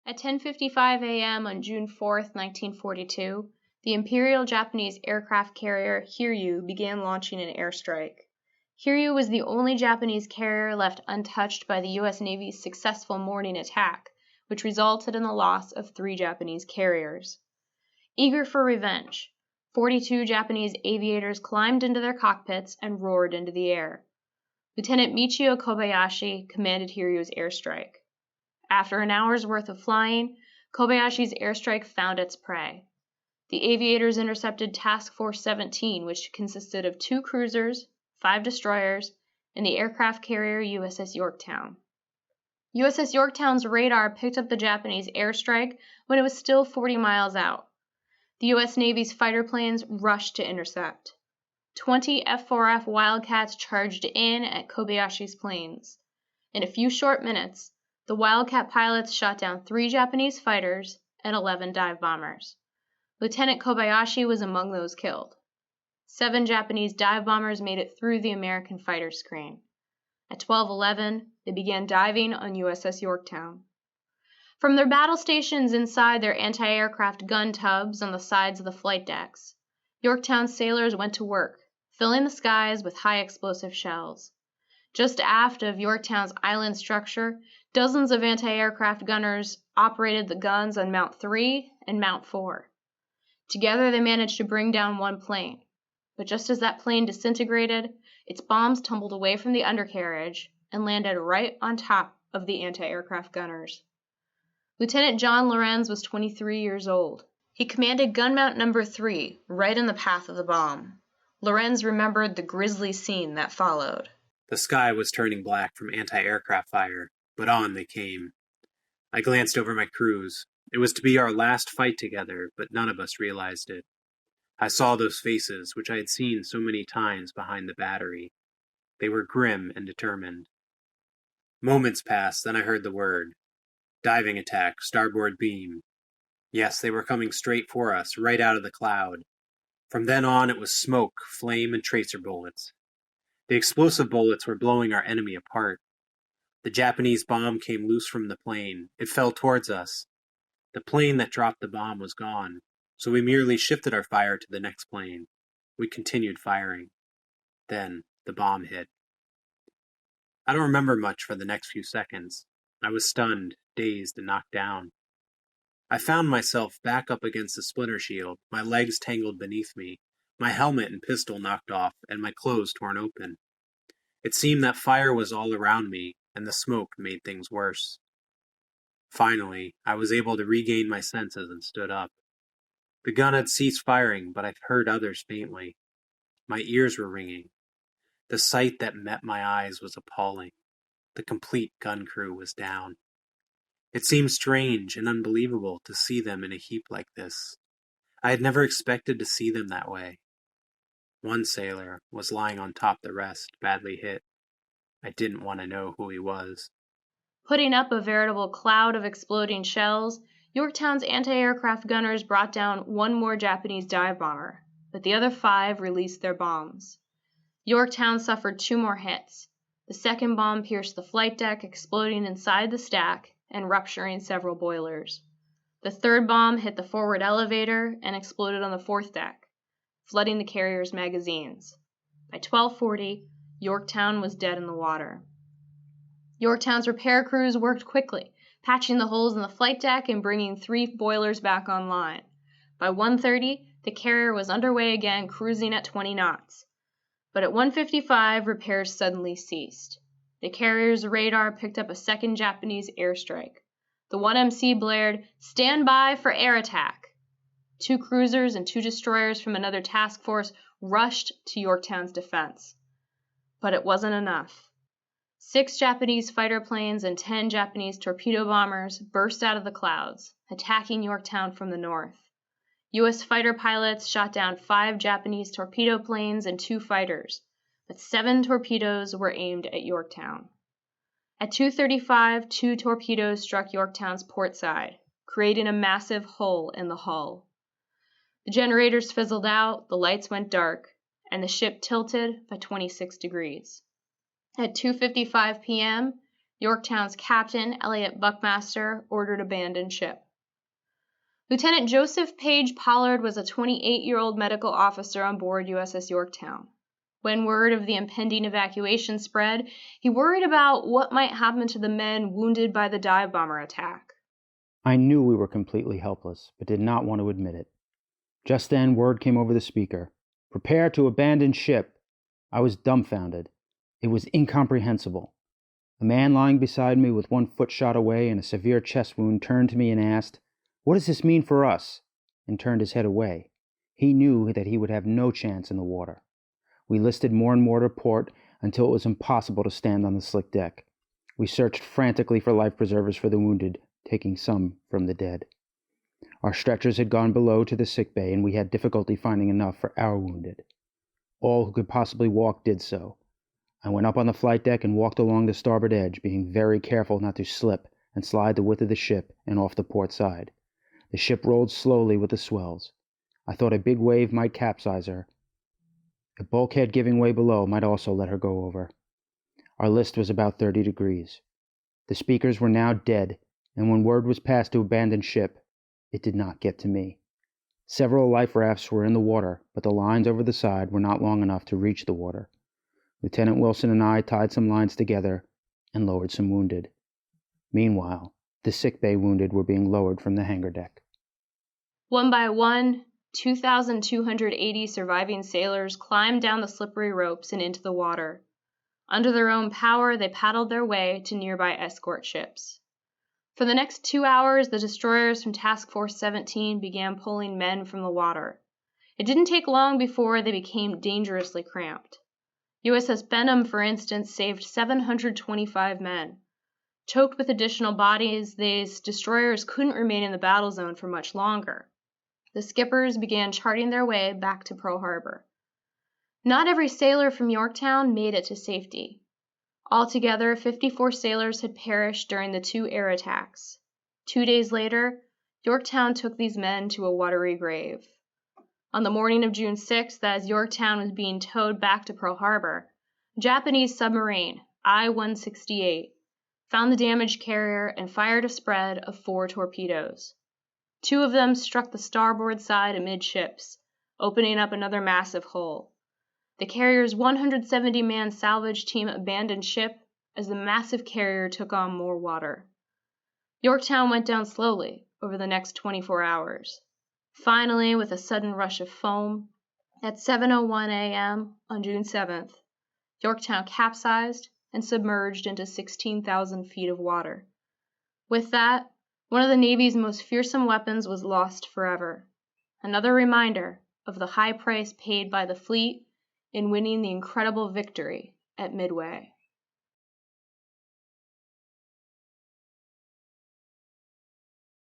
At 10:55 a.m. on June 4, 1942, the Imperial Japanese aircraft carrier Hiryu began launching an airstrike. Hiryu was the only Japanese carrier left untouched by the U.S. Navy's successful morning attack, which resulted in the loss of 3 Japanese carriers. Eager for revenge, 42 Japanese aviators climbed into their cockpits and roared into the air. Lieutenant Michio Kobayashi commanded Hiryu's airstrike. After an hour's worth of flying, Kobayashi's airstrike found its prey. The aviators intercepted Task Force 17, which consisted of 2 cruisers, 5 destroyers, and the aircraft carrier USS Yorktown. USS Yorktown's radar picked up the Japanese airstrike when it was still 40 miles out. The U.S. Navy's fighter planes rushed to intercept. 20 F-4F Wildcats charged in at Kobayashi's planes. In a few short minutes, the Wildcat pilots shot down 3 Japanese fighters and 11 dive bombers. Lieutenant Kobayashi was among those killed. 7 Japanese dive bombers made it through the American fighter screen. At 12:11, they began diving on USS Yorktown. From their battle stations inside their anti-aircraft gun tubs on the sides of the flight decks, Yorktown sailors went to work, filling the skies with high explosive shells. Just aft of Yorktown's island structure, dozens of anti-aircraft gunners operated the guns on Mount 3 and Mount 4. Together they managed to bring down one plane, but just as that plane disintegrated, its bombs tumbled away from the undercarriage and landed right on top of the anti-aircraft gunners. Lieutenant John Lorenz was 23 years old. He commanded Gun Mount No. 3, right in the path of the bomb. Lorenz remembered the grisly scene that followed. The sky was turning black from anti-aircraft fire, but on they came. I glanced over my crews. It was to be our last fight together, but none of us realized it. I saw those faces, which I had seen so many times behind the battery. They were grim and determined. Moments passed, then I heard the word. Diving attack, starboard beam. Yes, they were coming straight for us, right out of the cloud. From then on, it was smoke, flame, and tracer bullets. The explosive bullets were blowing our enemy apart. The Japanese bomb came loose from the plane. It fell towards us. The plane that dropped the bomb was gone, so we merely shifted our fire to the next plane. We continued firing. Then the bomb hit. I don't remember much for the next few seconds. I was stunned, dazed, and knocked down. I found myself back up against the splinter shield, my legs tangled beneath me, my helmet and pistol knocked off, and my clothes torn open. It seemed that fire was all around me, and the smoke made things worse. Finally, I was able to regain my senses and stood up. The gun had ceased firing, but I heard others faintly. My ears were ringing. The sight that met my eyes was appalling. The complete gun crew was down. It seemed strange and unbelievable to see them in a heap like this. I had never expected to see them that way. One sailor was lying on top the rest, badly hit. I didn't want to know who he was. Putting up a veritable cloud of exploding shells, Yorktown's anti-aircraft gunners brought down one more Japanese dive bomber, but the other 5 released their bombs. Yorktown suffered 2 more hits. The second bomb pierced the flight deck, exploding inside the stack and rupturing several boilers. The third bomb hit the forward elevator and exploded on the 4th deck, flooding the carrier's magazines. By 12:40, Yorktown was dead in the water. Yorktown's repair crews worked quickly, patching the holes in the flight deck and bringing 3 boilers back online. By 1:30, the carrier was underway again, cruising at 20 knots. But at 1:55, repairs suddenly ceased. The carrier's radar picked up a second Japanese airstrike. The 1MC blared, "Stand by for air attack." 2 cruisers and 2 destroyers from another task force rushed to Yorktown's defense. But it wasn't enough. 6 Japanese fighter planes and 10 Japanese torpedo bombers burst out of the clouds, attacking Yorktown from the north. U.S. fighter pilots shot down 5 Japanese torpedo planes and 2 fighters, but 7 torpedoes were aimed at Yorktown. At 2:35, 2 torpedoes struck Yorktown's port side, creating a massive hole in the hull. The generators fizzled out, the lights went dark, and the ship tilted by 26 degrees. At 2:55 p.m., Yorktown's captain, Elliot Buckmaster, ordered abandon ship. Lieutenant Joseph Page Pollard was a 28-year-old medical officer on board USS Yorktown. When word of the impending evacuation spread, he worried about what might happen to the men wounded by the dive bomber attack. I knew we were completely helpless, but did not want to admit it. Just then, word came over the speaker. "Prepare to abandon ship." I was dumbfounded. It was incomprehensible. A man lying beside me with 1 foot shot away and a severe chest wound turned to me and asked, "What does this mean for us?" and turned his head away. He knew that he would have no chance in the water. We listed more and more to port until it was impossible to stand on the slick deck. We searched frantically for life preservers for the wounded, taking some from the dead. Our stretchers had gone below to the sick bay, and we had difficulty finding enough for our wounded. All who could possibly walk did so. I went up on the flight deck and walked along the starboard edge, being very careful not to slip and slide the width of the ship and off the port side. The ship rolled slowly with the swells. I thought a big wave might capsize her. A bulkhead giving way below might also let her go over. Our list was about 30 degrees. The speakers were now dead, and when word was passed to abandon ship, it did not get to me. Several life rafts were in the water, but the lines over the side were not long enough to reach the water. Lieutenant Wilson and I tied some lines together and lowered some wounded. Meanwhile, the sick bay wounded were being lowered from the hangar deck. One by one, 2,280 surviving sailors climbed down the slippery ropes and into the water. Under their own power, they paddled their way to nearby escort ships. For the next 2 hours, the destroyers from Task Force 17 began pulling men from the water. It didn't take long before they became dangerously cramped. USS Benham, for instance, saved 725 men. Choked with additional bodies, these destroyers couldn't remain in the battle zone for much longer. The skippers began charting their way back to Pearl Harbor. Not every sailor from Yorktown made it to safety. Altogether, 54 sailors had perished during the 2 air attacks. 2 days later, Yorktown took these men to a watery grave. On the morning of June 6th, as Yorktown was being towed back to Pearl Harbor, a Japanese submarine, I-168, found the damaged carrier and fired a spread of 4 torpedoes. 2 of them struck the starboard side amidships, opening up another massive hole. The carrier's 170-man salvage team abandoned ship as the massive carrier took on more water. Yorktown went down slowly over the next 24 hours. Finally, with a sudden rush of foam, at 7:01 a.m. on June 7th, Yorktown capsized and submerged into 16,000 feet of water. With that, one of the Navy's most fearsome weapons was lost forever. Another reminder of the high price paid by the fleet in winning the incredible victory at Midway.